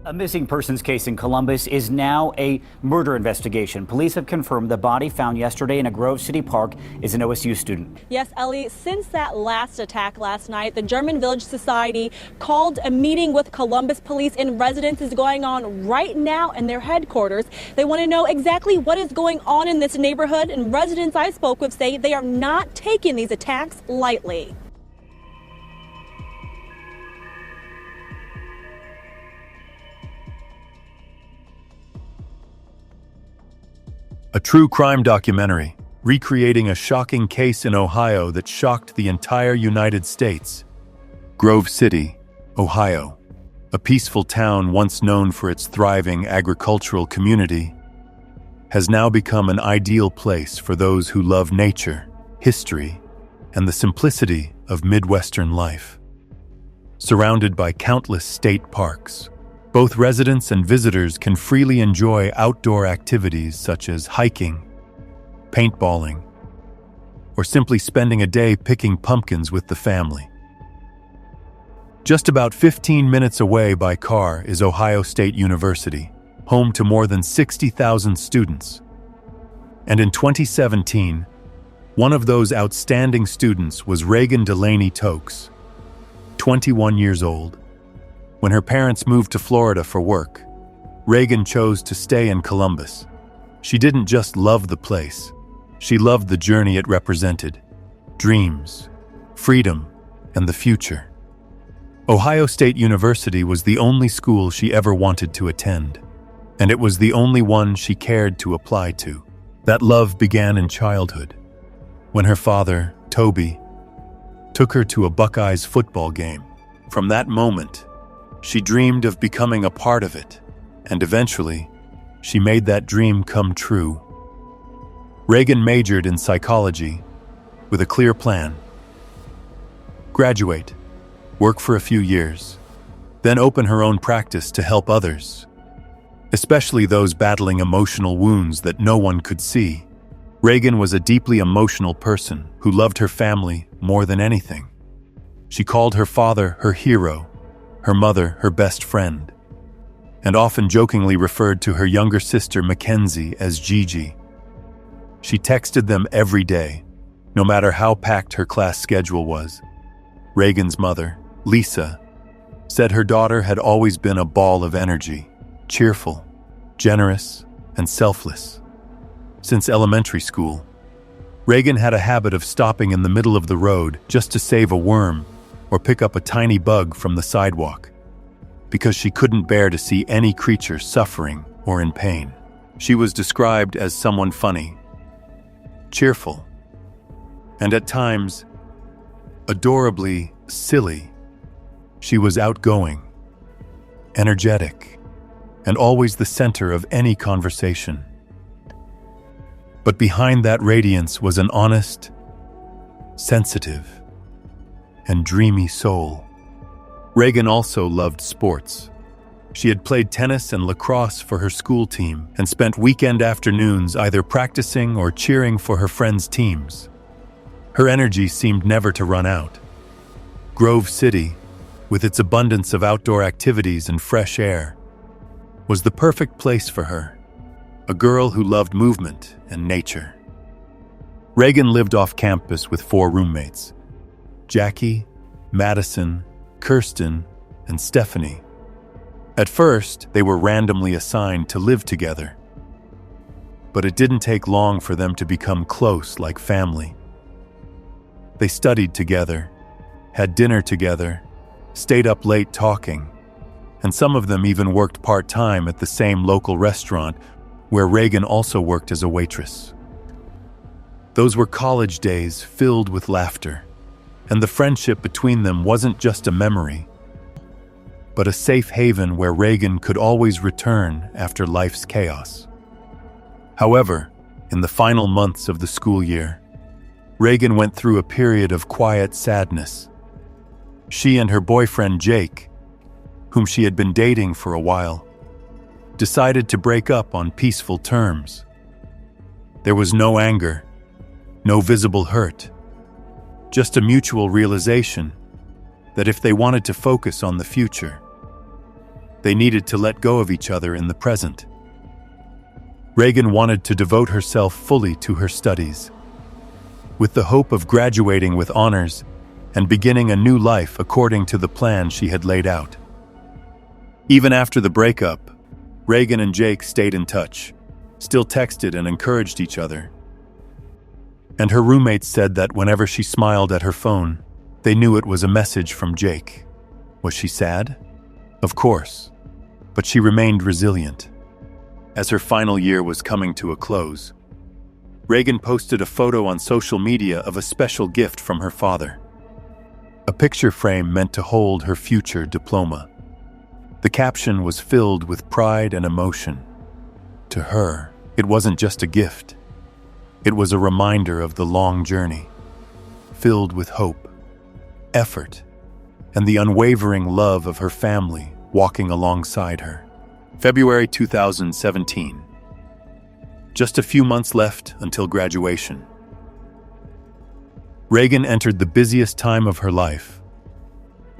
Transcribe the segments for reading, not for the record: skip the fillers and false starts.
A missing persons case in Columbus is now a murder investigation. Police have confirmed the body found yesterday in a Grove City park is an OSU student. Yes, Ellie, since that last attack last night, the German Village Society called a meeting with Columbus police, and residents is going on right now in their headquarters. They want to know exactly what is going on in this neighborhood, and residents I spoke with say they are not taking these attacks lightly. A true crime documentary, recreating a shocking case in Ohio that shocked the entire United States. Grove City, Ohio, a peaceful town once known for its thriving agricultural community, has now become an ideal place for those who love nature, history, and the simplicity of Midwestern life. Surrounded by countless state parks, both residents and visitors can freely enjoy outdoor activities such as hiking, paintballing, or simply spending a day picking pumpkins with the family. Just about 15 minutes away by car is Ohio State University, home to more than 60,000 students. And in 2017, one of those outstanding students was Reagan Delaney Tokes, 21 years old. When her parents moved to Florida for work, Reagan chose to stay in Columbus. She didn't just love the place, she loved the journey it represented: dreams, freedom, and the future. Ohio State University was the only school she ever wanted to attend, and it was the only one she cared to apply to. That love began in childhood, when her father, Toby, took her to a Buckeyes football game. From that moment, she dreamed of becoming a part of it, and eventually, she made that dream come true. Reagan majored in psychology with a clear plan: graduate, work for a few years, then open her own practice to help others, especially those battling emotional wounds that no one could see. Reagan was a deeply emotional person who loved her family more than anything. She called her father her hero, her mother her best friend, and often jokingly referred to her younger sister Mackenzie as Gigi. She texted them every day, no matter how packed her class schedule was. Reagan's mother, Lisa, said her daughter had always been a ball of energy, cheerful, generous, and selfless. Since elementary school, Reagan had a habit of stopping in the middle of the road just to save a worm or pick up a tiny bug from the sidewalk, because she couldn't bear to see any creature suffering or in pain. She was described as someone funny, cheerful, and at times, adorably silly. She was outgoing, energetic, and always the center of any conversation. But behind that radiance was an honest, sensitive, and dreamy soul. Reagan also loved sports. She had played tennis and lacrosse for her school team and spent weekend afternoons either practicing or cheering for her friends' teams. Her energy seemed never to run out. Grove City, with its abundance of outdoor activities and fresh air, was the perfect place for her, a girl who loved movement and nature. Reagan lived off campus with 4 roommates: Jackie, Madison, Kirsten, and Stephanie. At first, they were randomly assigned to live together. But it didn't take long for them to become close like family. They studied together, had dinner together, stayed up late talking, and some of them even worked part-time at the same local restaurant where Reagan also worked as a waitress. Those were college days filled with laughter, and the friendship between them wasn't just a memory, but a safe haven where Reagan could always return after life's chaos. However, in the final months of the school year, Reagan went through a period of quiet sadness. She and her boyfriend Jake, whom she had been dating for a while, decided to break up on peaceful terms. There was no anger, no visible hurt, just a mutual realization that if they wanted to focus on the future, They needed to let go of each other in the present. Reagan wanted to devote herself fully to her studies, with the hope of graduating with honors and beginning a new life according to the plan she had laid out. Even after the breakup, Reagan and Jake stayed in touch, still texted and encouraged each other. And her roommates said that whenever she smiled at her phone, they knew it was a message from Jake. Was she sad? Of course, but she remained resilient. As her final year was coming to a close, Reagan posted a photo on social media of a special gift from her father. A picture frame meant to hold her future diploma. The caption was filled with pride and emotion. To her, it wasn't just a gift. It was a reminder of the long journey, filled with hope, effort, and the unwavering love of her family walking alongside her. February 2017. Just a few months left until graduation. Reagan entered the busiest time of her life,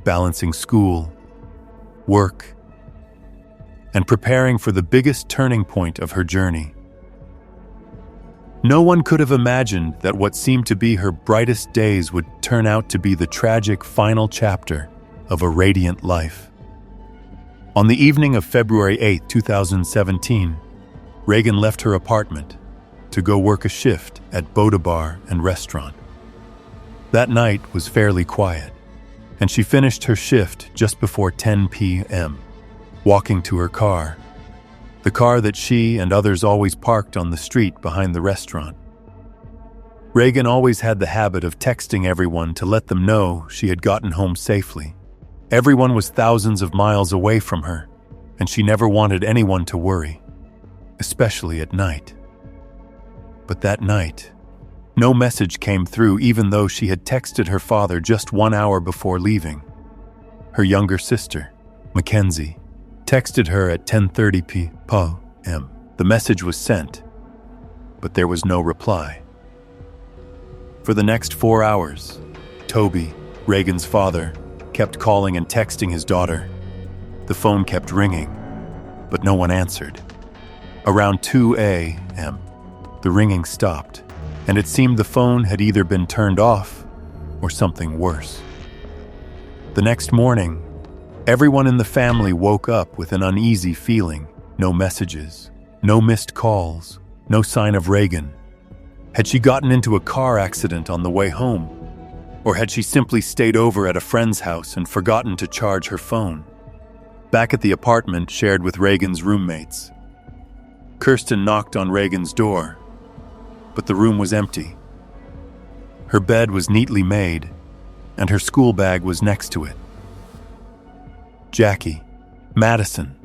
balancing school, work, and preparing for the biggest turning point of her journey. No one could have imagined that what seemed to be her brightest days would turn out to be the tragic final chapter of a radiant life. On the evening of February 8, 2017, Reagan left her apartment to go work a shift at Boda Bar and Restaurant. That night was fairly quiet, and she finished her shift just before 10 p.m., walking to her car, the car that she and others always parked on the street behind the restaurant. Reagan always had the habit of texting everyone to let them know she had gotten home safely. Everyone was thousands of miles away from her, and she never wanted anyone to worry, especially at night. But that night, no message came through even though she had texted her father just 1 hour before leaving. Her younger sister, Mackenzie, texted her at 10:30 p.m. The message was sent, but there was no reply. For the next 4 hours, Toby, Reagan's father, kept calling and texting his daughter. The phone kept ringing, but no one answered. Around 2 a.m., the ringing stopped, and it seemed the phone had either been turned off or something worse. The next morning, everyone in the family woke up with an uneasy feeling. No messages, no missed calls, no sign of Reagan. Had she gotten into a car accident on the way home? Or had she simply stayed over at a friend's house and forgotten to charge her phone? Back at the apartment shared with Reagan's roommates, Kirsten knocked on Reagan's door, but the room was empty. Her bed was neatly made, and her school bag was next to it. Jackie, Madison,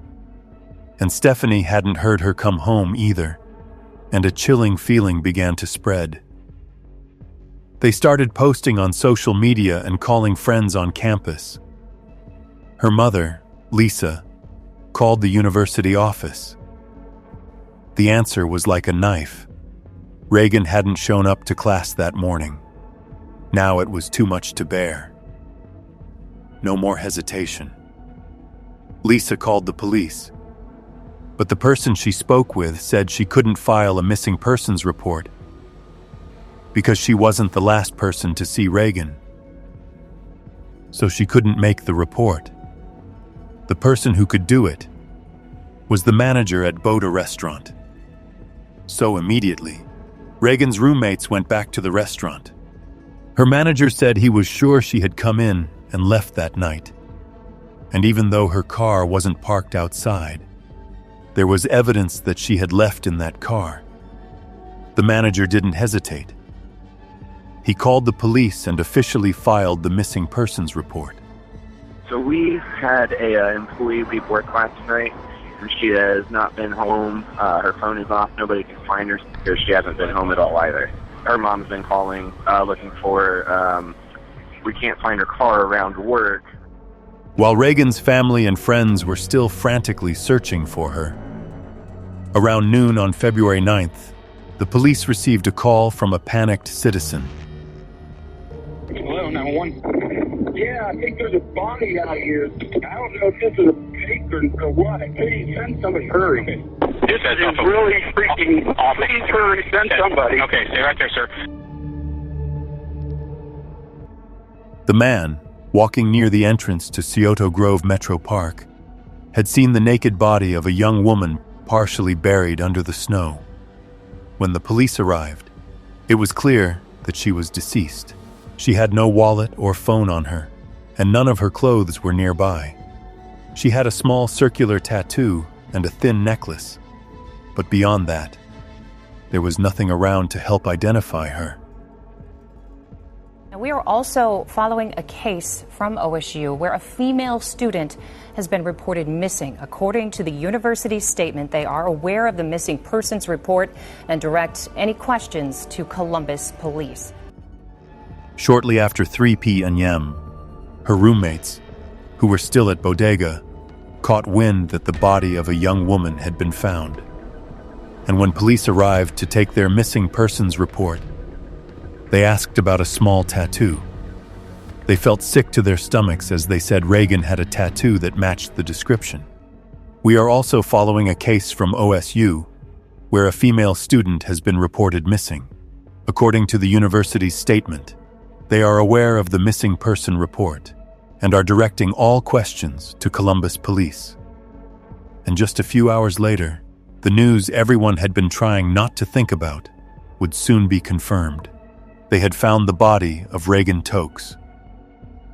and Stephanie hadn't heard her come home either, and a chilling feeling began to spread. They started posting on social media and calling friends on campus. Her mother, Lisa, called the university office. The answer was like a knife. Reagan hadn't shown up to class that morning. Now it was too much to bear. No more hesitation. Lisa called the police, but the person she spoke with said she couldn't file a missing persons report because she wasn't the last person to see Reagan. So she couldn't make the report. The person who could do it was the manager at Boda Restaurant. So immediately, Reagan's roommates went back to the restaurant. Her manager said he was sure she had come in and left that night. And even though her car wasn't parked outside, there was evidence that she had left in that car. The manager didn't hesitate. He called the police and officially filed the missing persons report. So we had a employee leave work last night, and she has not been home. Her phone is off. Nobody can find her because she hasn't been home at all either. Her mom's been calling, looking for her. We can't find her car around work. While Reagan's family and friends were still frantically searching for her, around noon on February 9th, the police received a call from a panicked citizen. Hello, 911. Yeah, I think there's a body out here. I don't know if this is a fake or what? Please send somebody. Hurry. This That's is awful. really freaking. Please hurry. Send somebody. Okay, stay right there, sir. The man, walking near the entrance to Scioto Grove Metro Park, had seen the naked body of a young woman partially buried under the snow. When the police arrived, it was clear that she was deceased. She had no wallet or phone on her, and none of her clothes were nearby. She had a small circular tattoo and a thin necklace, but beyond that, there was nothing around to help identify her. And we are also following a case from OSU where a female student has been reported missing. According to the university's statement, they are aware of the missing persons report and direct any questions to Columbus police. Shortly after 3 p.m., her roommates, who were still at Bodega, caught wind that the body of a young woman had been found. And when police arrived to take their missing persons report, they asked about a small tattoo. They felt sick to their stomachs as they said Reagan had a tattoo that matched the description. We are also following a case from OSU where a female student has been reported missing. According to the university's statement, they are aware of the missing person report and are directing all questions to Columbus police. And just a few hours later, the news everyone had been trying not to think about would soon be confirmed. They had found the body of Reagan Tokes.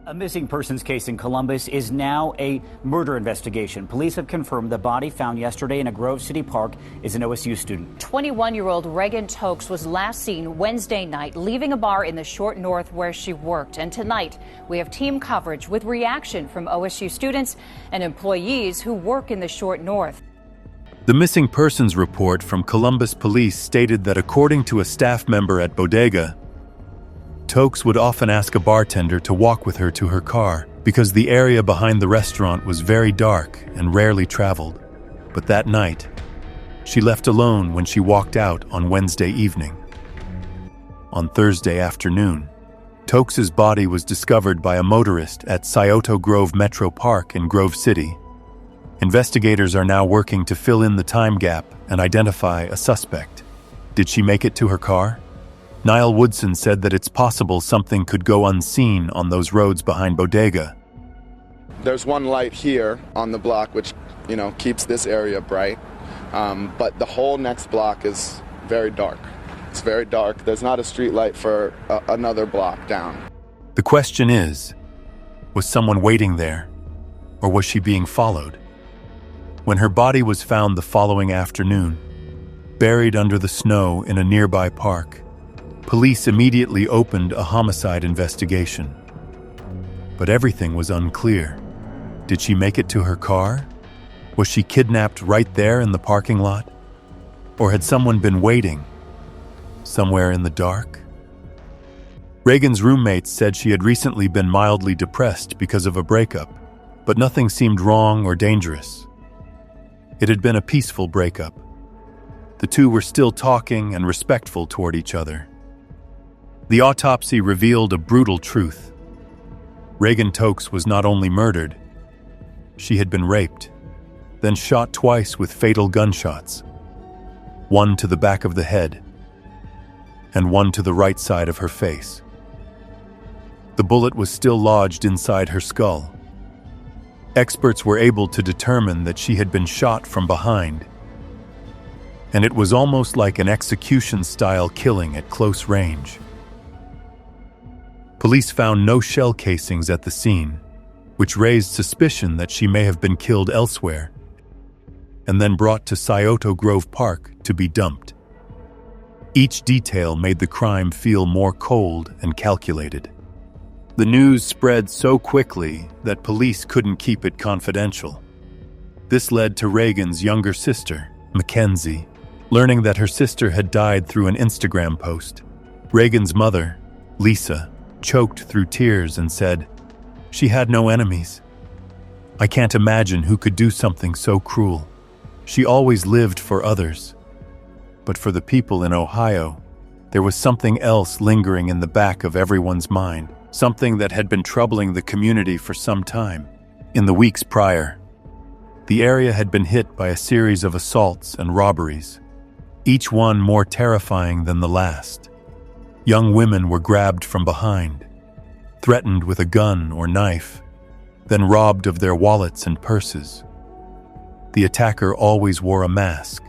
A missing persons case in Columbus is now a murder investigation. Police have confirmed the body found yesterday in a Grove City park is an OSU student. 21-year-old Reagan Tokes was last seen Wednesday night leaving a bar in the Short North where she worked. And tonight, we have team coverage with reaction from OSU students and employees who work in the Short North. The missing persons report from Columbus police stated that according to a staff member at Bodega, Tokes would often ask a bartender to walk with her to her car because the area behind the restaurant was very dark and rarely traveled. But that night, she left alone when she walked out on Wednesday evening. On Thursday afternoon, Tokes' body was discovered by a motorist at Scioto Grove Metro Park in Grove City. Investigators are now working to fill in the time gap and identify a suspect. Did she make it to her car? Niall Woodson said that it's possible something could go unseen on those roads behind Bodega. There's one light here on the block which, keeps this area bright, but the whole next block is very dark. It's very dark. There's not a street light for another block down. The question is, was someone waiting there, or was she being followed? When her body was found the following afternoon, buried under the snow in a nearby park, police immediately opened a homicide investigation. But everything was unclear. Did she make it to her car? Was she kidnapped right there in the parking lot? Or had someone been waiting somewhere in the dark? Reagan's roommates said she had recently been mildly depressed because of a breakup, but nothing seemed wrong or dangerous. It had been a peaceful breakup. The two were still talking and respectful toward each other. The autopsy revealed a brutal truth. Reagan Tokes was not only murdered, she had been raped, then shot twice with fatal gunshots, one to the back of the head and one to the right side of her face. The bullet was still lodged inside her skull. Experts were able to determine that she had been shot from behind, and it was almost like an execution-style killing at close range. Police found no shell casings at the scene, which raised suspicion that she may have been killed elsewhere and then brought to Scioto Grove Park to be dumped. Each detail made the crime feel more cold and calculated. The news spread so quickly that police couldn't keep it confidential. This led to Reagan's younger sister, Mackenzie, learning that her sister had died through an Instagram post. Reagan's mother, Lisa, choked through tears and said, "She had no enemies. I can't imagine who could do something so cruel. She always lived for others." But for the people in Ohio, there was something else lingering in the back of everyone's mind, something that had been troubling the community for some time. In the weeks prior, The area had been hit by a series of assaults and robberies, each one more terrifying than the last. Young women were grabbed from behind, threatened with a gun or knife, then robbed of their wallets and purses. The attacker always wore a mask,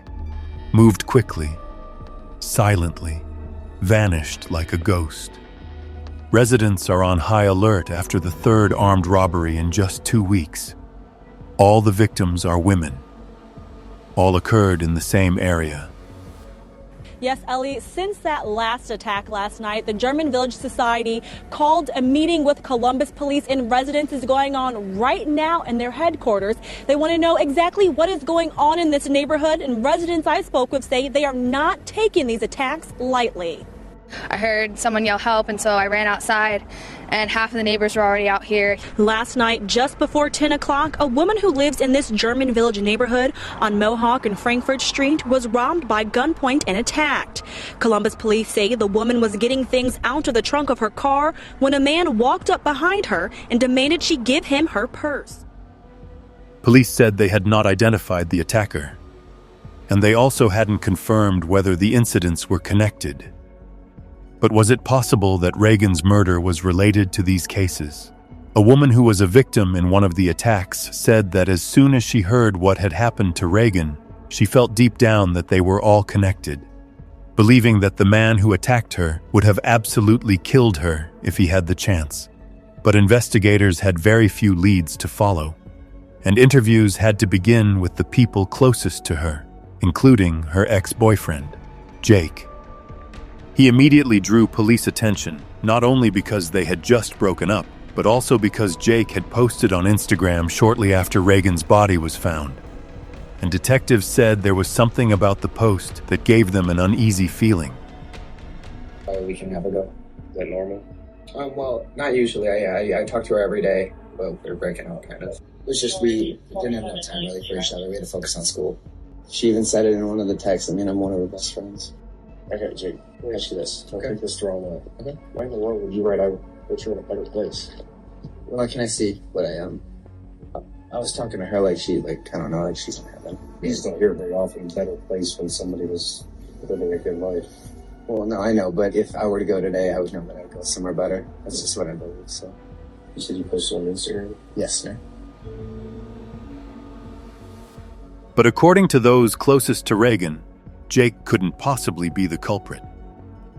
moved quickly, silently, vanished like a ghost. Residents are on high alert after the third armed robbery in just 2 weeks. All the victims are women. All occurred in the same area. Yes, Ellie, since that last attack last night, the German Village Society called a meeting with Columbus police, and residents is going on right now in their headquarters. They want to know exactly what is going on in this neighborhood, and residents I spoke with say they are not taking these attacks lightly. I heard someone yell help, and so I ran outside, and half of the neighbors were already out here. Last night, just before 10 o'clock, a woman who lives in this German Village neighborhood on Mohawk and Frankfurt Street was robbed by gunpoint and attacked. Columbus police say the woman was getting things out of the trunk of her car when a man walked up behind her and demanded she give him her purse. Police said they had not identified the attacker, and they also hadn't confirmed whether the incidents were connected. But was it possible that Reagan's murder was related to these cases? A woman who was a victim in one of the attacks said that as soon as she heard what had happened to Reagan, she felt deep down that they were all connected, believing that the man who attacked her would have absolutely killed her if he had the chance. But investigators had very few leads to follow, and interviews had to begin with the people closest to her, including her ex-boyfriend, Jake. He immediately drew police attention, not only because they had just broken up, but also because Jake had posted on Instagram shortly after Reagan's body was found. And detectives said there was something about the post that gave them an uneasy feeling. We can have a go. Is that normal? Well, not usually. I talk to her every day, but we're breaking out, kind of. It was just we didn't have time really for each other. We had to focus on school. She even said it in one of the texts. I mean, I'm one of her best friends. Okay, Jake, let me ask you this. Don't take this the wrong way. Okay. Why in the world would you write I put you in a better place? Well, can I see what I am? I was talking to her like she, I don't know, like she's in heaven. You just don't hear very often better place when somebody was living a good life. Well, no, I know, but if I were to go today, I would know that I'd go somewhere better. That's just what I believe, so. You said you posted on Instagram? Yes, sir. But according to those closest to Reagan, Jake couldn't possibly be the culprit.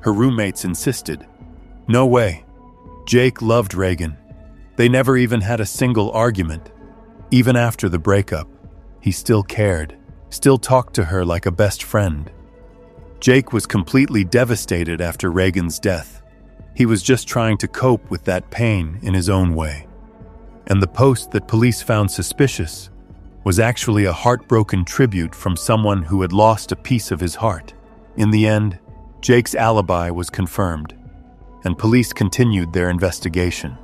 Her roommates insisted. No way. Jake loved Reagan. They never even had a single argument. Even after the breakup, he still cared, still talked to her like a best friend. Jake was completely devastated after Reagan's death. He was just trying to cope with that pain in his own way. And the post that police found suspicious was actually a heartbroken tribute from someone who had lost a piece of his heart. In the end, Jake's alibi was confirmed, and police continued their investigation.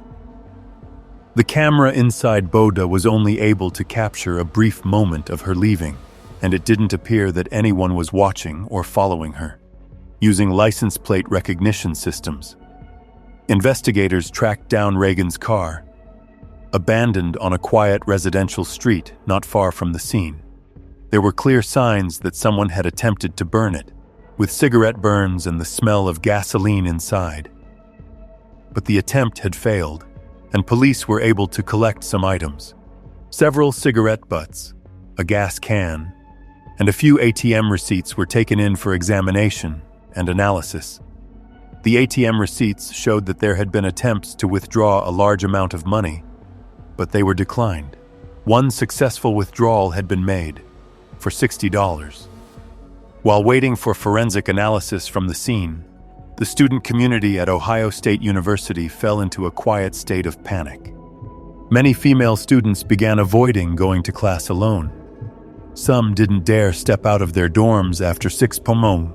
The camera inside Boda was only able to capture a brief moment of her leaving, and it didn't appear that anyone was watching or following her. Using license plate recognition systems, investigators tracked down Reagan's car, abandoned on a quiet residential street not far from the scene. There were clear signs that someone had attempted to burn it, with cigarette burns and the smell of gasoline inside. But the attempt had failed, and police were able to collect some items. Several cigarette butts, a gas can, and a few ATM receipts were taken in for examination and analysis. The ATM receipts showed that there had been attempts to withdraw a large amount of money, but they were declined. One successful withdrawal had been made, for $60. While waiting for forensic analysis from the scene, the student community at Ohio State University fell into a quiet state of panic. Many female students began avoiding going to class alone. Some didn't dare step out of their dorms after 6 p.m.,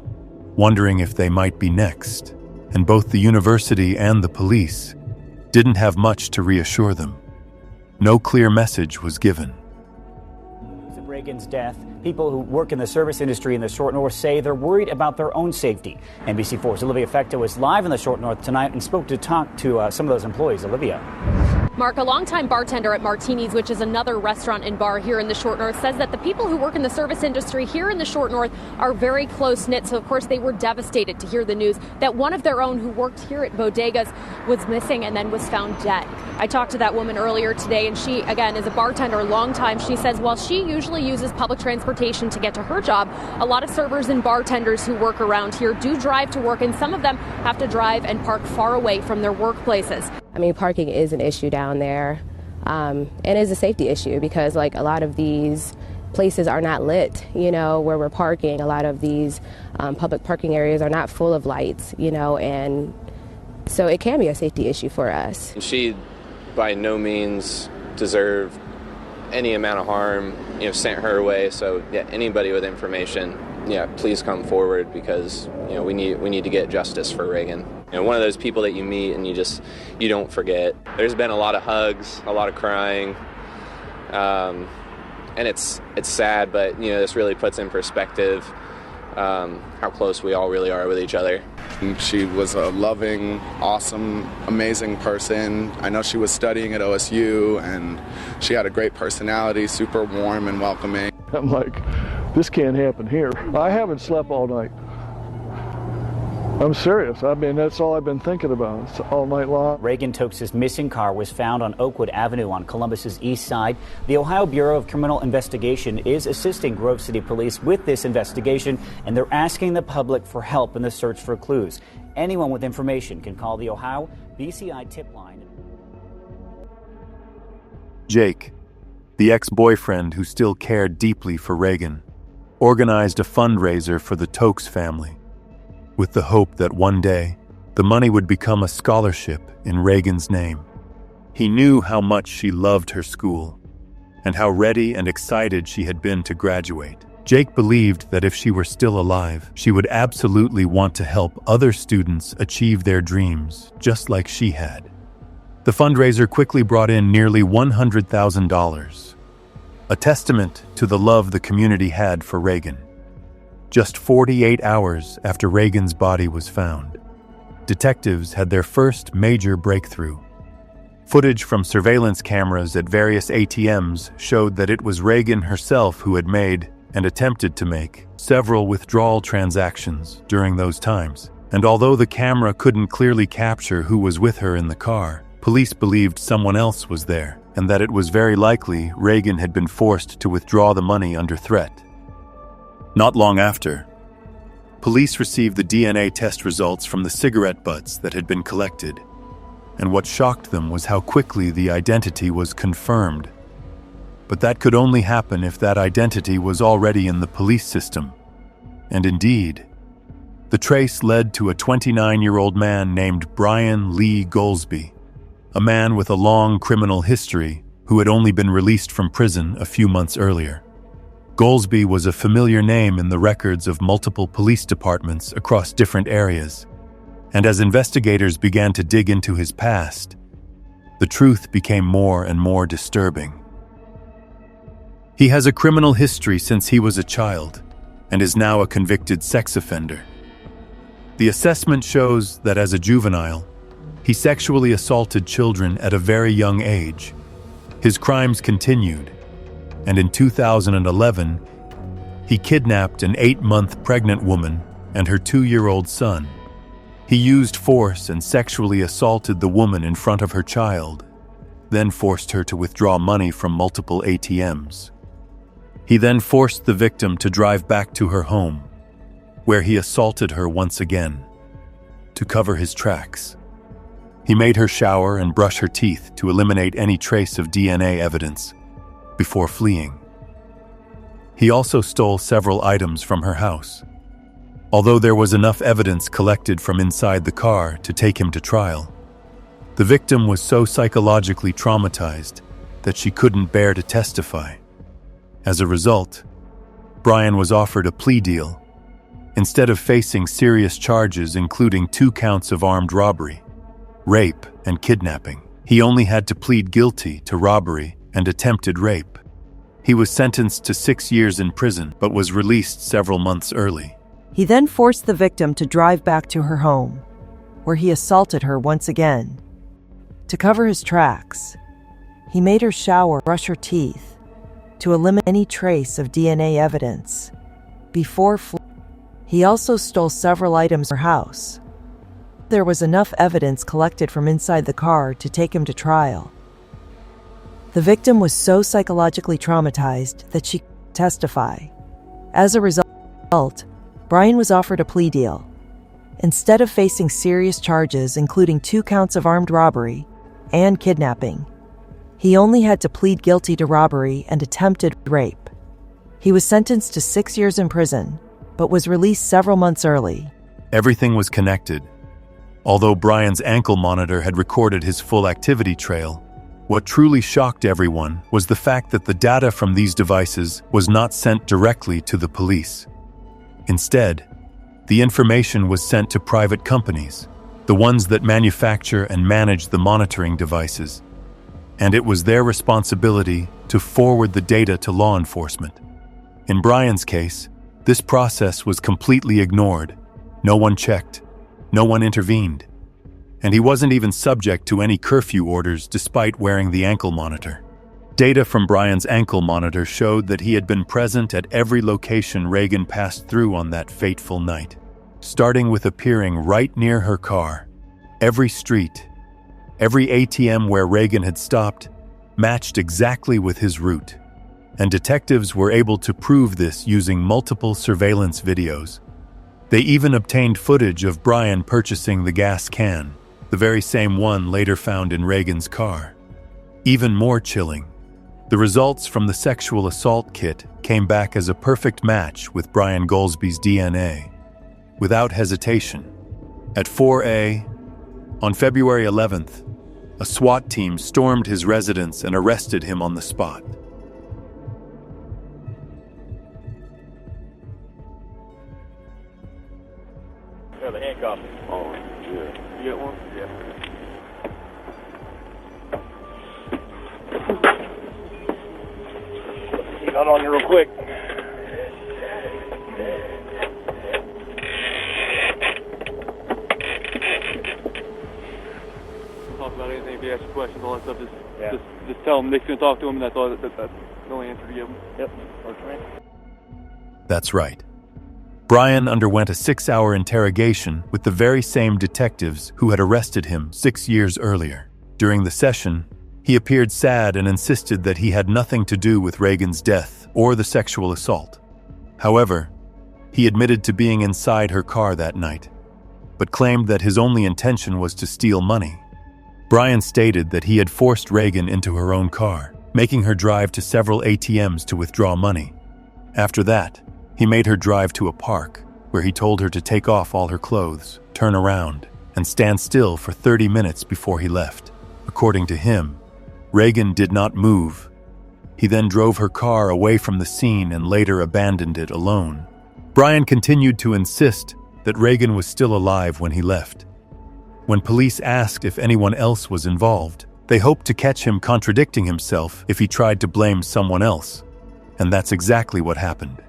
wondering if they might be next, and both the university and the police didn't have much to reassure them. No clear message was given. News of Reagan's death, people who work in the service industry in the Short North say they're worried about their own safety. NBC4's Olivia Fecta was live in the Short North tonight and spoke to some of those employees. Olivia. Mark, a longtime bartender at Martini's, which is another restaurant and bar here in the Short North, says that the people who work in the service industry here in the Short North are very close-knit. So, of course, they were devastated to hear the news that one of their own who worked here at Bodegas was missing and then was found dead. I talked to that woman earlier today, and she, again, is a bartender a long time. She says while she usually uses public transportation to get to her job, a lot of servers and bartenders who work around here do drive to work, and some of them have to drive and park far away from their workplaces. I mean, parking is an issue down there, and is a safety issue because, like, a lot of these places are not lit, where we're parking. A lot of these public parking areas are not full of lights, and so it can be a safety issue for us. She by no means deserved any amount of harm, sent her away. So, yeah, anybody with information, please come forward because, we need to get justice for Reagan. One of those people that you meet and you don't forget. There's been a lot of hugs, a lot of crying, and it's sad, but this really puts in perspective how close we all really are with each other. She was a loving, awesome, amazing person. I know she was studying at OSU, and she had a great personality, super warm and welcoming. I'm like, this can't happen here. I haven't slept all night. I'm serious. I mean, that's all I've been thinking about. It's all night long. Reagan Tokes' missing car was found on Oakwood Avenue on Columbus's east side. The Ohio Bureau of Criminal Investigation is assisting Grove City Police with this investigation, and they're asking the public for help in the search for clues. Anyone with information can call the Ohio BCI tip line. Jake, the ex-boyfriend who still cared deeply for Reagan, organized a fundraiser for the Tokes family, with the hope that one day the money would become a scholarship in Reagan's name. He knew how much she loved her school and how ready and excited she had been to graduate. Jake believed that if she were still alive, she would absolutely want to help other students achieve their dreams just like she had. The fundraiser quickly brought in nearly $100,000, a testament to the love the community had for Reagan. Just 48 hours after Reagan's body was found, detectives had their first major breakthrough. Footage from surveillance cameras at various ATMs showed that it was Reagan herself who had made and attempted to make several withdrawal transactions during those times. And although the camera couldn't clearly capture who was with her in the car, police believed someone else was there, and that it was very likely Reagan had been forced to withdraw the money under threat. Not long after, police received the DNA test results from the cigarette butts that had been collected, and what shocked them was how quickly the identity was confirmed. But that could only happen if that identity was already in the police system. And indeed, the trace led to a 29-year-old man named Brian Lee Goldsby, a man with a long criminal history who had only been released from prison a few months earlier. Goldsby was a familiar name in the records of multiple police departments across different areas, and as investigators began to dig into his past, the truth became more and more disturbing. He has a criminal history since he was a child, and is now a convicted sex offender. The assessment shows that as a juvenile, he sexually assaulted children at a very young age. His crimes continued, and in 2011, he kidnapped an 8-month pregnant woman and her 2-year-old son. He used force and sexually assaulted the woman in front of her child, then forced her to withdraw money from multiple ATMs. He then forced the victim to drive back to her home, where he assaulted her once again, to cover his tracks. He made her shower and brush her teeth to eliminate any trace of DNA evidence before fleeing. He also stole several items from her house. Although there was enough evidence collected from inside the car to take him to trial, the victim was so psychologically traumatized that she couldn't bear to testify. As a result, Brian was offered a plea deal. Instead of facing serious charges including 2 counts of armed robbery, rape, and kidnapping, he only had to plead guilty to robbery and attempted rape. He was sentenced to 6 years in prison, but was released several months early. He then forced the victim to drive back to her home, where he assaulted her once again. To cover his tracks, He made her shower, brush her teeth, to eliminate any trace of DNA evidence. Before he also stole several items from her house. There was enough evidence collected from inside the car to take him to trial. The victim was so psychologically traumatized that she couldn't testify. As a result, Brian was offered a plea deal. Instead of facing serious charges, including 2 counts of armed robbery and kidnapping, he only had to plead guilty to robbery and attempted rape. He was sentenced to 6 years in prison, but was released several months early. Everything was connected. Although Brian's ankle monitor had recorded his full activity trail, what truly shocked everyone was the fact that the data from these devices was not sent directly to the police. Instead, the information was sent to private companies, the ones that manufacture and manage the monitoring devices, and it was their responsibility to forward the data to law enforcement. In Brian's case, this process was completely ignored. No one checked, no one intervened, and he wasn't even subject to any curfew orders despite wearing the ankle monitor. Data from Brian's ankle monitor showed that he had been present at every location Reagan passed through on that fateful night, starting with appearing right near her car. Every street, every ATM where Reagan had stopped, matched exactly with his route, and detectives were able to prove this using multiple surveillance videos. They even obtained footage of Brian purchasing the gas can, the very same one later found in Reagan's car. Even more chilling, the results from the sexual assault kit came back as a perfect match with Brian Goldsby's DNA. Without hesitation, at 4A, on February 11th, a SWAT team stormed his residence and arrested him on the spot. Yeah, the handcuff. Oh, yeah. You get one? Yeah. Got on you real quick. Talk about anything if you ask questions, all that stuff. Just tell them Nick's gonna talk to him, and that's all. That's the only answer to give them. Yep. Okay. That's right. Brian underwent a 6-hour interrogation with the very same detectives who had arrested him 6 years earlier. During the session, he appeared sad and insisted that he had nothing to do with Reagan's death or the sexual assault. However, he admitted to being inside her car that night, but claimed that his only intention was to steal money. Brian stated that he had forced Reagan into her own car, making her drive to several ATMs to withdraw money. After that, he made her drive to a park, where he told her to take off all her clothes, turn around, and stand still for 30 minutes before he left. According to him, Reagan did not move. He then drove her car away from the scene and later abandoned it alone. Brian continued to insist that Reagan was still alive when he left. When police asked if anyone else was involved, they hoped to catch him contradicting himself if he tried to blame someone else. And that's exactly what happened.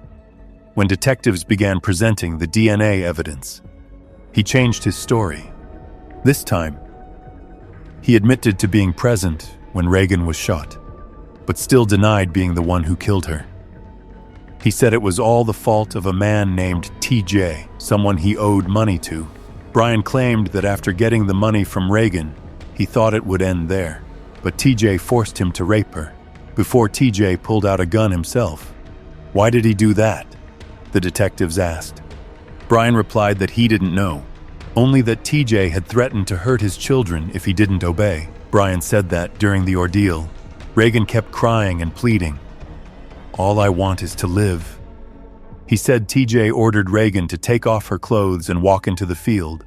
When detectives began presenting the DNA evidence, he changed his story. This time, he admitted to being present when Reagan was shot, but still denied being the one who killed her. He said it was all the fault of a man named TJ, someone he owed money to. Brian claimed that after getting the money from Reagan, he thought it would end there, but TJ forced him to rape her, before TJ pulled out a gun himself. Why did he do that? The detectives asked. Brian replied that he didn't know, only that TJ had threatened to hurt his children if he didn't obey. Brian said that during the ordeal, Reagan kept crying and pleading, "All I want is to live." He said TJ ordered Reagan to take off her clothes and walk into the field.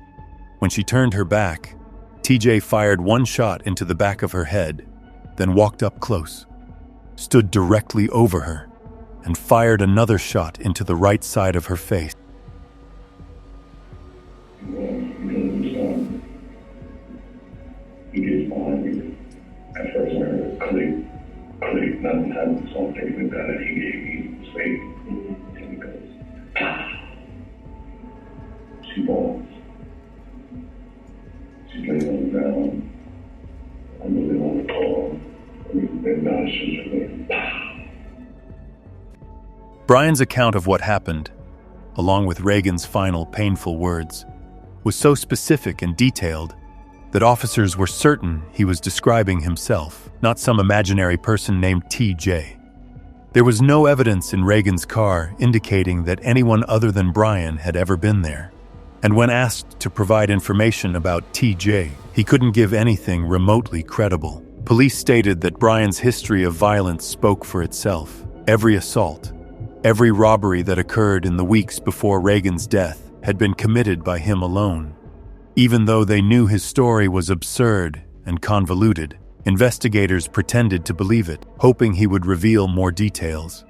When she turned her back, TJ fired one shot into the back of her head, then walked up close, stood directly over her, and fired another shot into the right side of her face. He gets behind me. At first, I heard a click, nothing happened, so I'm thinking about it. He gave me space, and he goes, "Pah!" She falls. She lays on the ground. I'm really on the call. then she's going, pow. Brian's account of what happened, along with Reagan's final painful words, was so specific and detailed that officers were certain he was describing himself, not some imaginary person named TJ. There was no evidence in Reagan's car indicating that anyone other than Brian had ever been there. And when asked to provide information about TJ, he couldn't give anything remotely credible. Police stated that Brian's history of violence spoke for itself. Every assault, every robbery that occurred in the weeks before Reagan's death had been committed by him alone. Even though they knew his story was absurd and convoluted, investigators pretended to believe it, hoping he would reveal more details.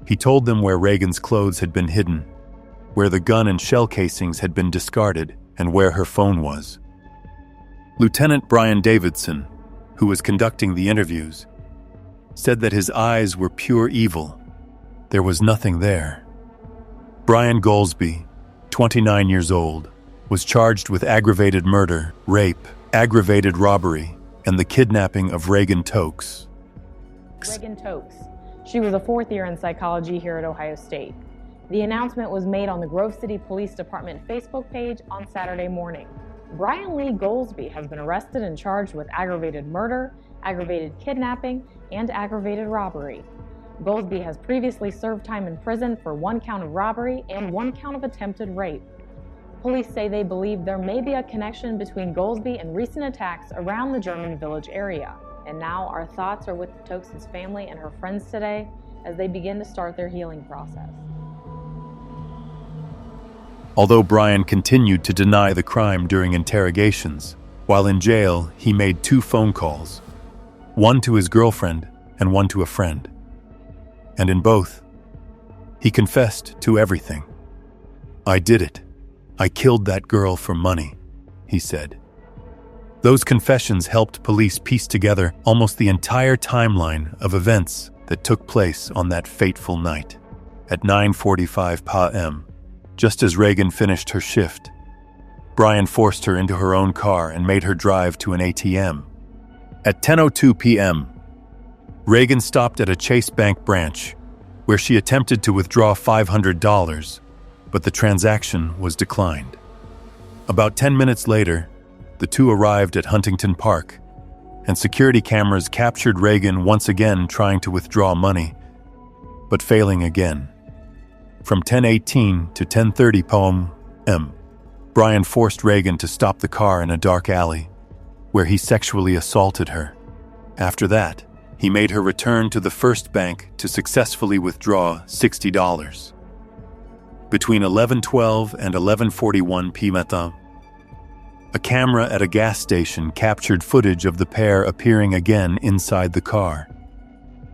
He told them where Reagan's clothes had been hidden, where the gun and shell casings had been discarded, and where her phone was. Lieutenant Brian Davidson, who was conducting the interviews, said that his eyes were pure evil. There was nothing there. Brian Goldsby, 29 years old, was charged with aggravated murder, rape, aggravated robbery, and the kidnapping of Reagan Tokes. Reagan Tokes. She was a fourth year in psychology here at Ohio State. The announcement was made on the Grove City Police Department Facebook page on Saturday morning. Brian Lee Goldsby has been arrested and charged with aggravated murder, aggravated kidnapping, and aggravated robbery. Goldsby has previously served time in prison for 1 count of robbery and 1 count of attempted rape. Police say they believe there may be a connection between Goldsby and recent attacks around the German Village area. And now our thoughts are with Tokes' family and her friends today as they begin to start their healing process. Although Brian continued to deny the crime during interrogations, while in jail he made 2 phone calls, one to his girlfriend and one to a friend. And in both, he confessed to everything. "I did it. I killed that girl for money," he said. Those confessions helped police piece together almost the entire timeline of events that took place on that fateful night. At 9:45 p.m., just as Reagan finished her shift, Brian forced her into her own car and made her drive to an ATM. At 10:02 p.m., Reagan stopped at a Chase Bank branch where she attempted to withdraw $500, but the transaction was declined. About 10 minutes later, the two arrived at Huntington Park, and security cameras captured Reagan once again trying to withdraw money, but failing again. From 10:18 to 10:30 p.m., Brian forced Reagan to stop the car in a dark alley, where he sexually assaulted her. After that, he made her return to the first bank to successfully withdraw $60. Between 11:12 and 11:41 p.m., a camera at a gas station captured footage of the pair appearing again inside the car.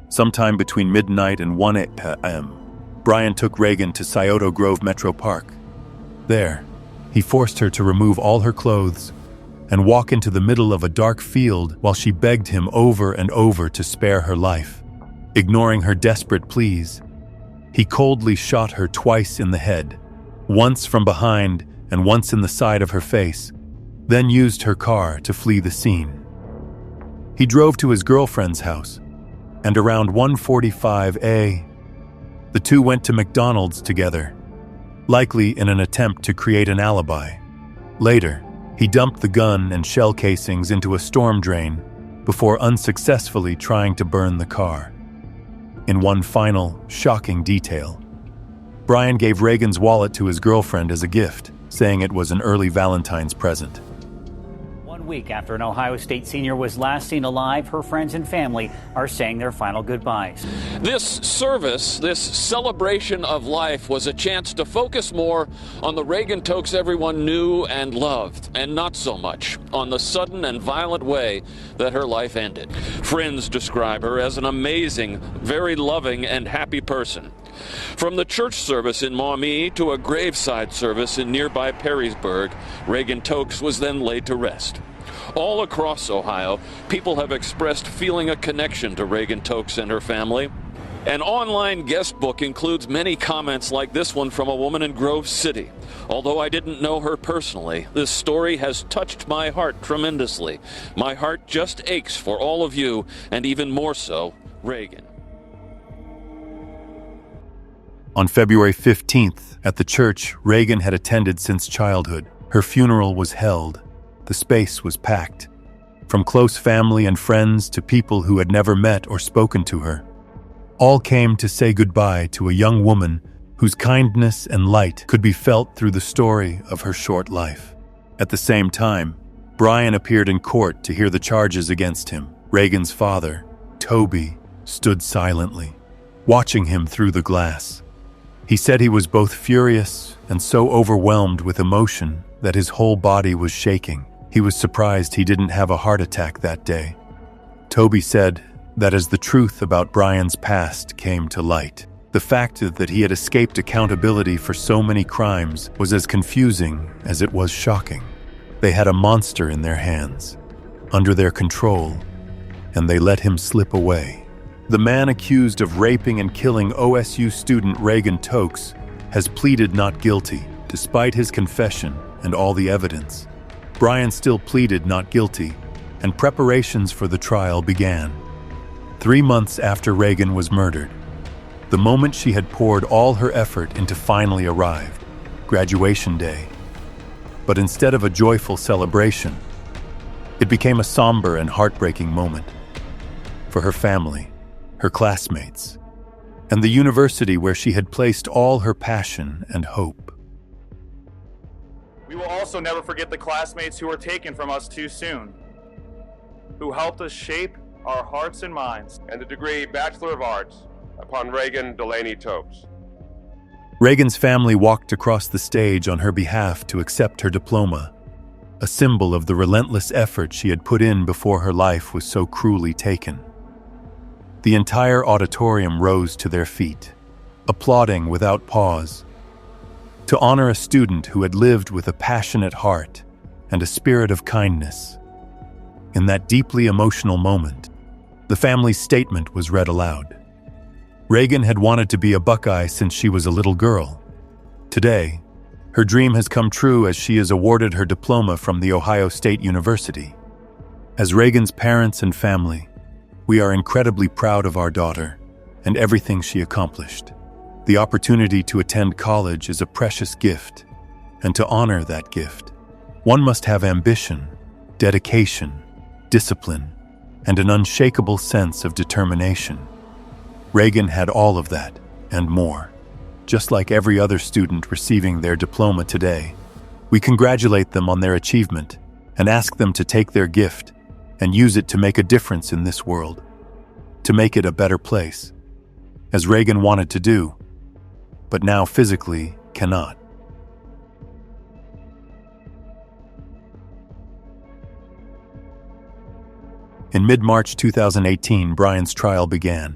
Sometime between midnight and 1 p.m., Brian took Reagan to Scioto Grove Metro Park. There, he forced her to remove all her clothes and walk into the middle of a dark field while she begged him over and over to spare her life. Ignoring her desperate pleas, he coldly shot her twice in the head, once from behind and once in the side of her face, then used her car to flee the scene. He drove to his girlfriend's house, and around 1:45 a.m., the two went to McDonald's together, likely in an attempt to create an alibi. Later, he dumped the gun and shell casings into a storm drain before unsuccessfully trying to burn the car. In one final, shocking detail, Brian gave Reagan's wallet to his girlfriend as a gift, saying it was an early Valentine's present. 1 week after an Ohio State senior was last seen alive, her friends and family are saying their final goodbyes. This service, this celebration of life, was a chance to focus more on the Reagan Tokes everyone knew and loved, and not so much on the sudden and violent way that her life ended. Friends describe her as an amazing, very loving, and happy person. From the church service in Maumee to a graveside service in nearby Perrysburg, Reagan Tokes was then laid to rest. All across Ohio, people have expressed feeling a connection to Reagan Tokes and her family. An online guest book includes many comments like this one from a woman in Grove City. Although I didn't know her personally, this story has touched my heart tremendously. My heart just aches for all of you, and even more so, Reagan. On February 15th, at the church Reagan had attended since childhood, her funeral was held. The space was packed. From close family and friends to people who had never met or spoken to her, all came to say goodbye to a young woman whose kindness and light could be felt through the story of her short life. At the same time, Brian appeared in court to hear the charges against him. Reagan's father, Toby, stood silently, watching him through the glass. He said he was both furious and so overwhelmed with emotion that his whole body was shaking. He was surprised he didn't have a heart attack that day. Toby said that as the truth about Brian's past came to light, the fact that he had escaped accountability for so many crimes was as confusing as it was shocking. They had a monster in their hands, under their control, and they let him slip away. The man accused of raping and killing OSU student Reagan Tokes has pleaded not guilty, despite his confession and all the evidence. Brian still pleaded not guilty, and preparations for the trial began. 3 months after Reagan was murdered, the moment she had poured all her effort into finally arrived, graduation day. But instead of a joyful celebration, it became a somber and heartbreaking moment for her family, her classmates, and the university where she had placed all her passion and hope. We will also never forget the classmates who were taken from us too soon, who helped us shape our hearts and minds. And the degree Bachelor of Arts upon Reagan Delaney Tokes. Reagan's family walked across the stage on her behalf to accept her diploma, a symbol of the relentless effort she had put in before her life was so cruelly taken. The entire auditorium rose to their feet, applauding without pause, to honor a student who had lived with a passionate heart and a spirit of kindness. In that deeply emotional moment, the family's statement was read aloud. Reagan had wanted to be a Buckeye since she was a little girl. Today, her dream has come true as she is awarded her diploma from The Ohio State University. As Reagan's parents and family, we are incredibly proud of our daughter and everything she accomplished. The opportunity to attend college is a precious gift, and to honor that gift, one must have ambition, dedication, discipline, and an unshakable sense of determination. Reagan had all of that and more. Just like every other student receiving their diploma today, we congratulate them on their achievement and ask them to take their gift and use it to make a difference in this world, to make it a better place, as Reagan wanted to do, but now physically cannot. In mid-March 2018, Brian's trial began.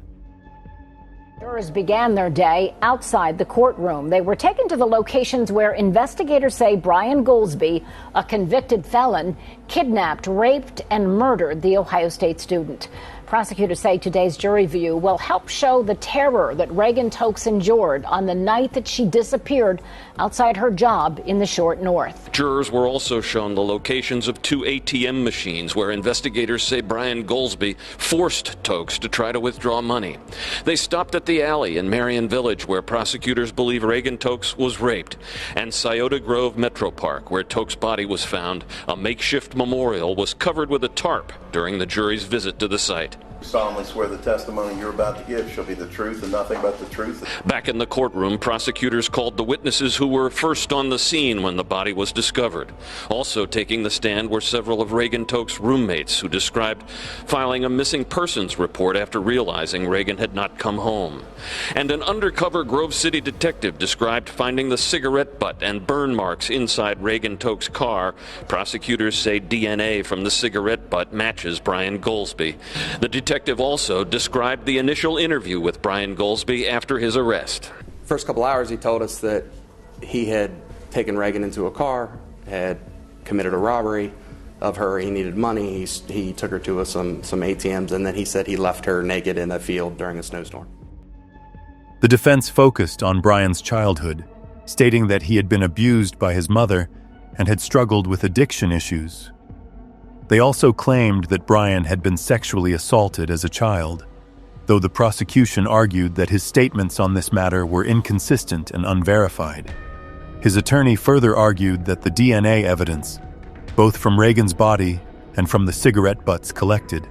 Jurors began their day outside the courtroom. They were taken to the locations where investigators say Brian Goolsby, a convicted felon, kidnapped, raped, and murdered the Ohio State student. Prosecutors say today's jury view will help show the terror that Reagan Tokes endured on the night that she disappeared outside her job in the Short North. Jurors were also shown the locations of 2 ATM machines where investigators say Brian Goolsby forced Tokes to try to withdraw money. They stopped at the alley in Marion Village where prosecutors believe Reagan Tokes was raped, and Scioto Grove Metro Park where Tokes' body was found. A makeshift memorial was covered with a tarp during the jury's visit to the site. Solemnly swear the testimony you're about to give shall be the truth and nothing but the truth. Back in the courtroom, prosecutors called the witnesses who were first on the scene when the body was discovered. Also taking the stand were several of Reagan Tokes' roommates who described filing a missing persons report after realizing Reagan had not come home. And an undercover Grove City detective described finding the cigarette butt and burn marks inside Reagan Tokes' car. Prosecutors say DNA from the cigarette butt matches Brian Goolsby. The detective also described the initial interview with Brian Goolsby after his arrest. First couple hours he told us that he had taken Reagan into a car, had committed a robbery of her, he needed money, he took her to some ATMs, and then he said he left her naked in a field during a snowstorm. The defense focused on Brian's childhood, stating that he had been abused by his mother and had struggled with addiction issues. They also claimed that Brian had been sexually assaulted as a child, though the prosecution argued that his statements on this matter were inconsistent and unverified. His attorney further argued that the DNA evidence, both from Reagan's body and from the cigarette butts collected,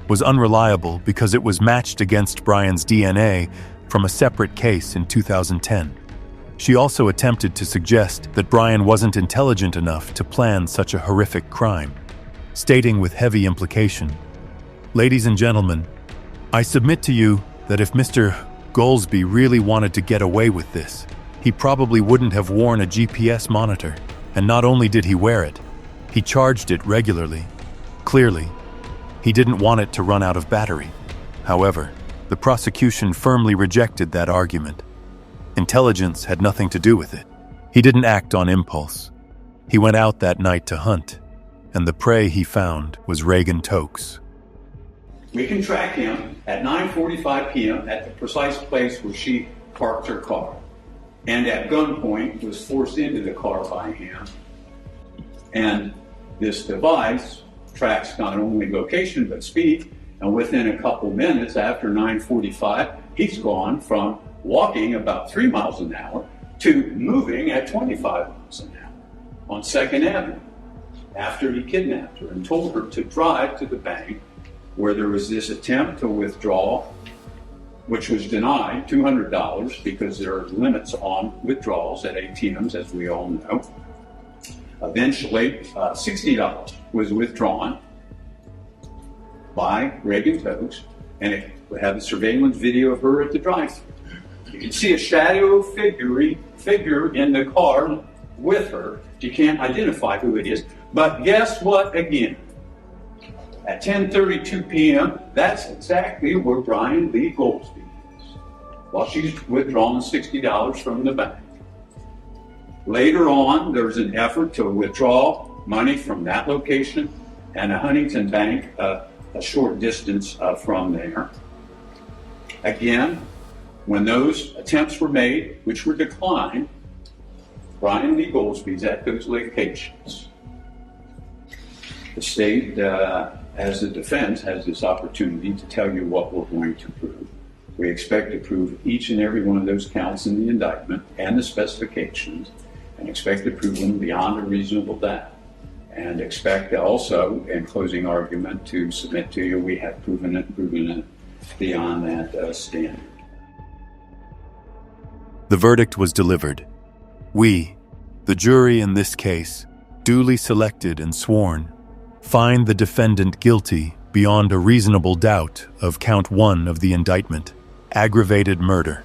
was unreliable because it was matched against Brian's DNA from a separate case in 2010. She also attempted to suggest that Brian wasn't intelligent enough to plan such a horrific crime, stating with heavy implication, "Ladies and gentlemen, I submit to you that if Mr. Goldsby really wanted to get away with this, he probably wouldn't have worn a GPS monitor, and not only did he wear it, he charged it regularly. Clearly, he didn't want it to run out of battery." However, the prosecution firmly rejected that argument. Intelligence had nothing to do with it. He didn't act on impulse. He went out that night to hunt, and the prey he found was Reagan Tokes. We can track him at 9:45 p.m. at the precise place where she parked her car, and at gunpoint was forced into the car by him. And this device tracks not only location but speed, and within a couple minutes after 9:45, he's gone from walking about 3 miles an hour to moving at 25 miles an hour on 2nd Avenue after he kidnapped her and told her to drive to the bank where there was this attempt to withdraw, which was denied, $200, because there are limits on withdrawals at ATMs, as we all know. Eventually, $60 was withdrawn by Reagan Tokes, and it had a surveillance video of her at the drive-thru. You can see a shadow figure in the car with her. You can't identify who it is. But guess what again? At 10:32 p.m., that's exactly where Brian Lee Goldsby is, while she's withdrawing $60 from the bank. Later on, there's an effort to withdraw money from that location and a Huntington bank a short distance from there. Again, when those attempts were made, which were declined, Brian Lee Goldsby's at those locations. The state, as the defense, has this opportunity to tell you what we're going to prove. We expect to prove each and every one of those counts in the indictment and the specifications, and expect to prove them beyond a reasonable doubt. And expect also, in closing argument, to submit to you we have proven it beyond that standard. The verdict was delivered. We, the jury in this case, duly selected and sworn, find the defendant guilty beyond a reasonable doubt of count 1 of the indictment, aggravated murder.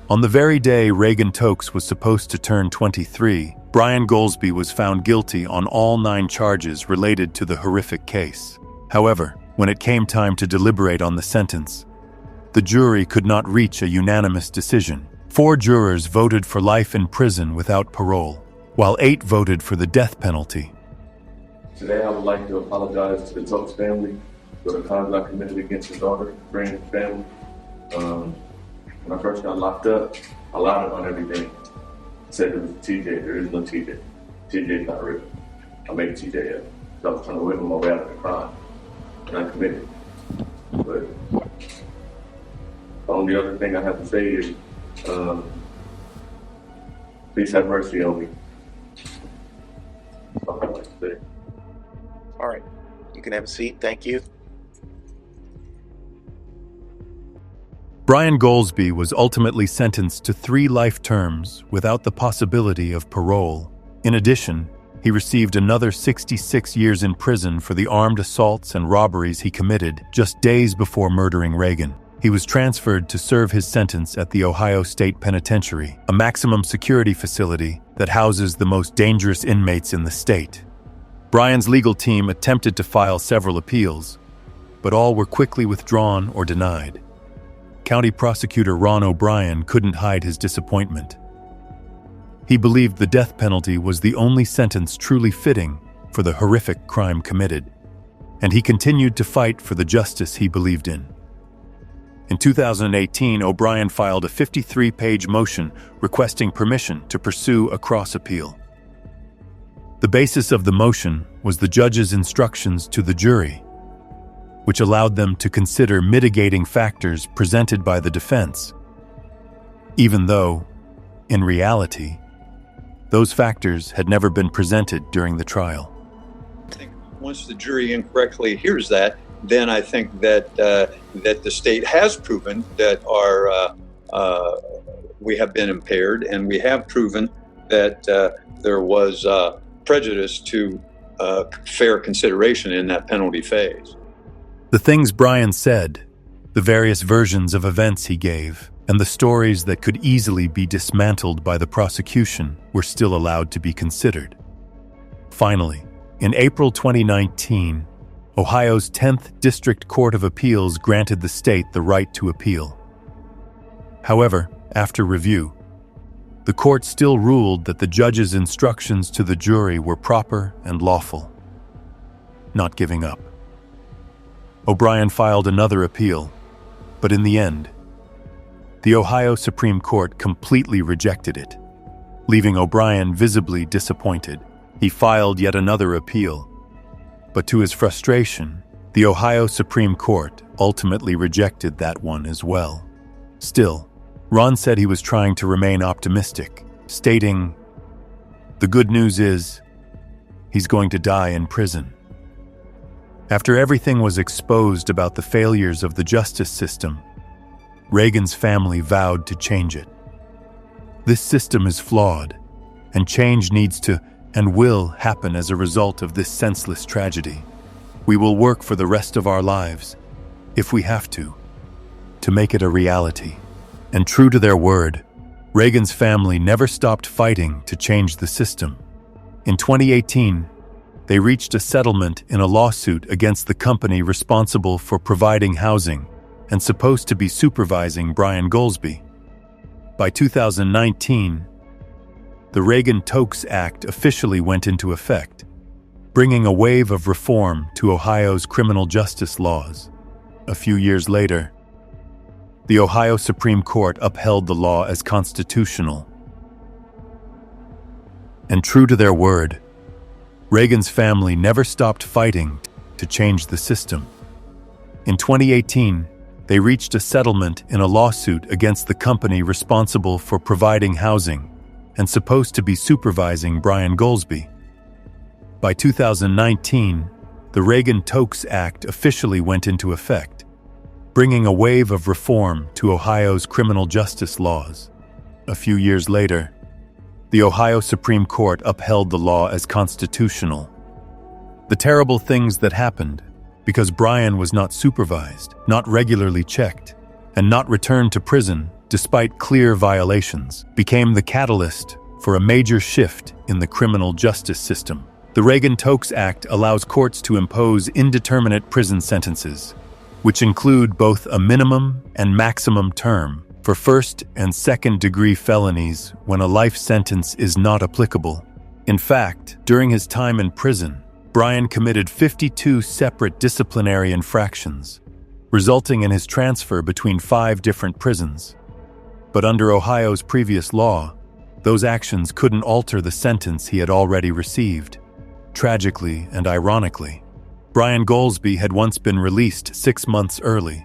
On the very day Reagan Tokes was supposed to turn 23, Brian Goldsby was found guilty on all 9 charges related to the horrific case. However, when it came time to deliberate on the sentence, the jury could not reach a unanimous decision. 4 jurors voted for life in prison without parole, while 8 voted for the death penalty. Today, I would like to apologize to the Tokes family for the crimes I committed against his daughter, friends, and family. When I first got locked up, I lied on everything. I said it was TJ. There is no TJ. TJ's not real. I made TJ up. So I was trying to whip my way out of the crime, and I committed. But the only other thing I have to say is, please have mercy on me. That's all I'd like to say. All right, you can have a seat. Thank you. Brian Goldsby was ultimately sentenced to 3 life terms without the possibility of parole. In addition, he received another 66 years in prison for the armed assaults and robberies he committed just days before murdering Reagan. He was transferred to serve his sentence at the Ohio State Penitentiary, a maximum security facility that houses the most dangerous inmates in the state. Brian's legal team attempted to file several appeals, but all were quickly withdrawn or denied. County Prosecutor Ron O'Brien couldn't hide his disappointment. He believed the death penalty was the only sentence truly fitting for the horrific crime committed, and he continued to fight for the justice he believed in. In 2018, O'Brien filed a 53-page motion requesting permission to pursue a cross-appeal. The basis of the motion was the judge's instructions to the jury, which allowed them to consider mitigating factors presented by the defense, even though, in reality, those factors had never been presented during the trial. I think once the jury incorrectly hears that, then I think that that the state has proven that we have been impaired, and we have proven that there was prejudice to fair consideration in that penalty phase. The things Brian said, the various versions of events he gave, and the stories that could easily be dismantled by the prosecution were still allowed to be considered. Finally, in April 2019, Ohio's 10th District Court of Appeals granted the state the right to appeal. However, after review, the court still ruled that the judge's instructions to the jury were proper and lawful, not giving up. O'Brien filed another appeal, but in the end, the Ohio Supreme Court completely rejected it, leaving O'Brien visibly disappointed. He filed yet another appeal, but to his frustration, the Ohio Supreme Court ultimately rejected that one as well. Still, Ron said he was trying to remain optimistic, stating, "The good news is, he's going to die in prison." After everything was exposed about the failures of the justice system, Reagan's family vowed to change it. This system is flawed, and change needs to and will happen as a result of this senseless tragedy. We will work for the rest of our lives, if we have to make it a reality. And true to their word, Reagan's family never stopped fighting to change the system. In 2018, they reached a settlement in a lawsuit against the company responsible for providing housing and supposed to be supervising Brian Goldsby. By 2019, the Reagan-Tokes Act officially went into effect, bringing a wave of reform to Ohio's criminal justice laws. A few years later, the Ohio Supreme Court upheld the law as constitutional. And true to their word, Reagan's family never stopped fighting to change the system. In 2018, they reached a settlement in a lawsuit against the company responsible for providing housing and supposed to be supervising Brian Goldsby. By 2019, the Reagan-Tokes Act officially went into effect, bringing a wave of reform to Ohio's criminal justice laws. A few years later, the Ohio Supreme Court upheld the law as constitutional. The terrible things that happened because Brian was not supervised, not regularly checked, and not returned to prison despite clear violations, became the catalyst for a major shift in the criminal justice system. The Reagan-Tokes Act allows courts to impose indeterminate prison sentences, which include both a minimum and maximum term for first- and second-degree felonies when a life sentence is not applicable. In fact, during his time in prison, Brian committed 52 separate disciplinary infractions, resulting in his transfer between 5 different prisons. But under Ohio's previous law, those actions couldn't alter the sentence he had already received. Tragically and ironically, Brian Goldsby had once been released 6 months early,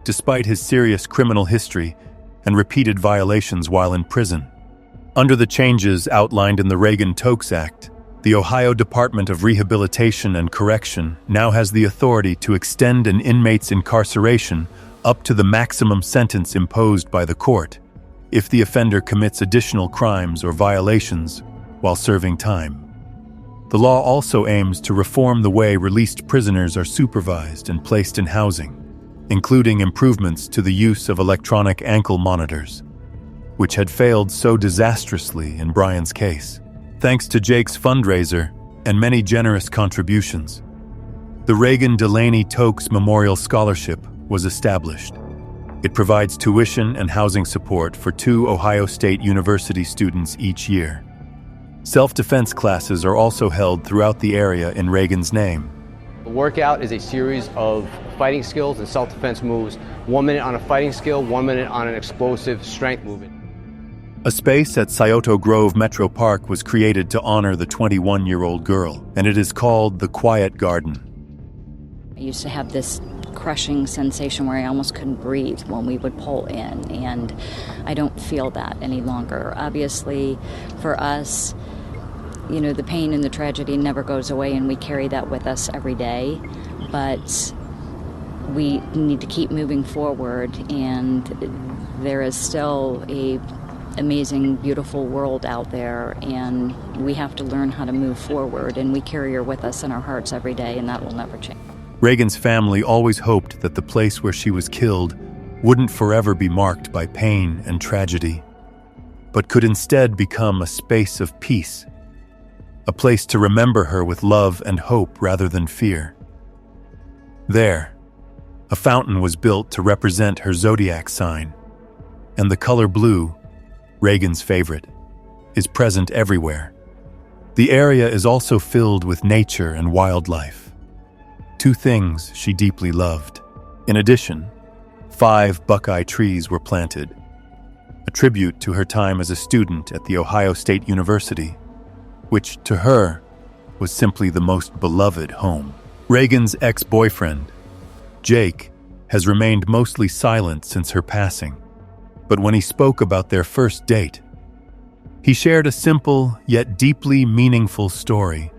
despite his serious criminal history and repeated violations while in prison. Under the changes outlined in the Reagan-Tokes Act, the Ohio Department of Rehabilitation and Correction now has the authority to extend an inmate's incarceration up to the maximum sentence imposed by the court, if the offender commits additional crimes or violations while serving time. The law also aims to reform the way released prisoners are supervised and placed in housing, including improvements to the use of electronic ankle monitors, which had failed so disastrously in Brian's case. Thanks to Jake's fundraiser and many generous contributions, the Reagan Delaney Tokes Memorial Scholarship was established. It provides tuition and housing support for 2 Ohio State University students each year. Self-defense classes are also held throughout the area in Reagan's name, The workout is a series of fighting skills and self-defense moves. 1 minute on a fighting skill, 1 minute on an explosive strength movement. A space at Scioto Grove Metro Park was created to honor the 21-year-old girl, and it is called the Quiet Garden. I used to have this crushing sensation where I almost couldn't breathe when we would pull in, and I don't feel that any longer. Obviously, for us, you know, the pain and the tragedy never goes away, and we carry that with us every day, but we need to keep moving forward, and there is still a amazing, beautiful world out there, and we have to learn how to move forward, and we carry her with us in our hearts every day, and that will never change. Reagan's family always hoped that the place where she was killed wouldn't forever be marked by pain and tragedy, but could instead become a space of peace, a place to remember her with love and hope rather than fear. There, a fountain was built to represent her zodiac sign, and the color blue, Reagan's favorite, is present everywhere. The area is also filled with nature and wildlife, two things she deeply loved. In addition, 5 Buckeye trees were planted, a tribute to her time as a student at The Ohio State University, which to her was simply the most beloved home. Reagan's ex-boyfriend, Jake, has remained mostly silent since her passing, but when he spoke about their first date, he shared a simple yet deeply meaningful story,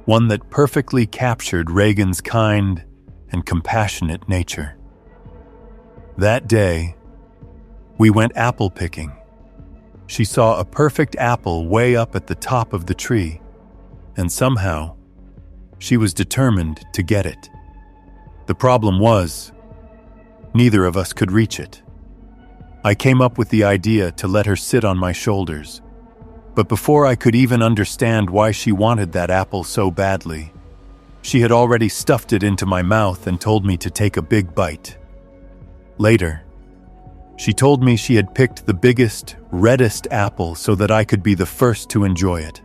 one that perfectly captured Reagan's kind and compassionate nature. That day, we went apple picking. She saw a perfect apple way up at the top of the tree, and somehow, she was determined to get it. The problem was, neither of us could reach it. I came up with the idea to let her sit on my shoulders, but before I could even understand why she wanted that apple so badly, she had already stuffed it into my mouth and told me to take a big bite. Later, she told me she had picked the biggest, reddest apple so that I could be the first to enjoy it.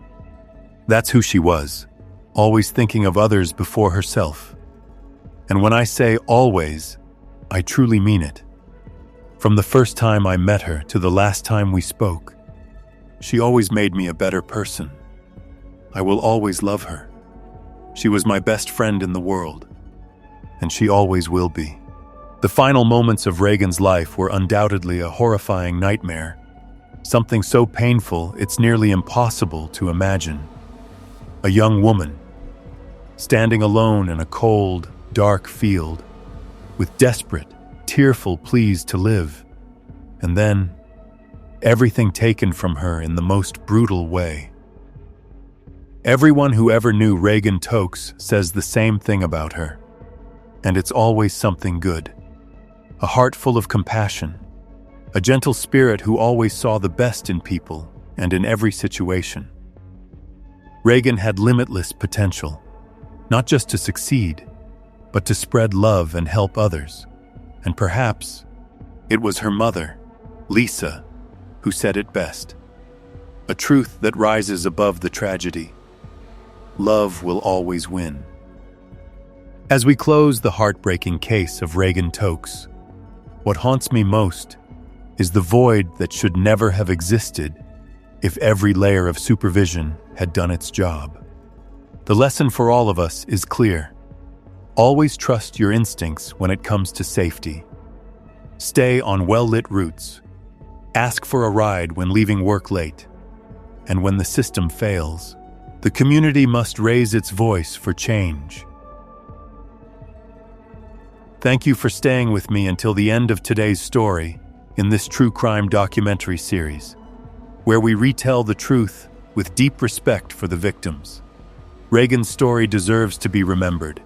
That's who she was, always thinking of others before herself. And when I say always, I truly mean it. From the first time I met her to the last time we spoke, she always made me a better person. I will always love her. She was my best friend in the world, and she always will be. The final moments of Reagan's life were undoubtedly a horrifying nightmare, something so painful it's nearly impossible to imagine. A young woman, standing alone in a cold, dark field, with desperate, tearful pleas to live, and then everything taken from her in the most brutal way. Everyone who ever knew Reagan Tokes says the same thing about her, and it's always something good. A heart full of compassion, a gentle spirit who always saw the best in people and in every situation. Reagan had limitless potential, not just to succeed, but to spread love and help others. And perhaps it was her mother, Lisa, who said it best. A truth that rises above the tragedy. Love will always win. As we close the heartbreaking case of Reagan Tokes, what haunts me most is the void that should never have existed if every layer of supervision had done its job. The lesson for all of us is clear. Always trust your instincts when it comes to safety. Stay on well-lit routes. Ask for a ride when leaving work late. And when the system fails, the community must raise its voice for change. Thank you for staying with me until the end of today's story in this true crime documentary series, where we retell the truth with deep respect for the victims. Reagan's story deserves to be remembered,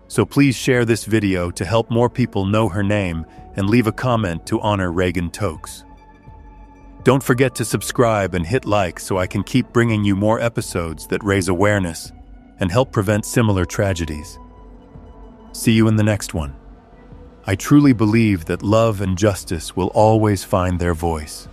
so please share this video to help more people know her name and leave a comment to honor Reagan Tokes. Don't forget to subscribe and hit like so I can keep bringing you more episodes that raise awareness and help prevent similar tragedies. See you in the next one. I truly believe that love and justice will always find their voice.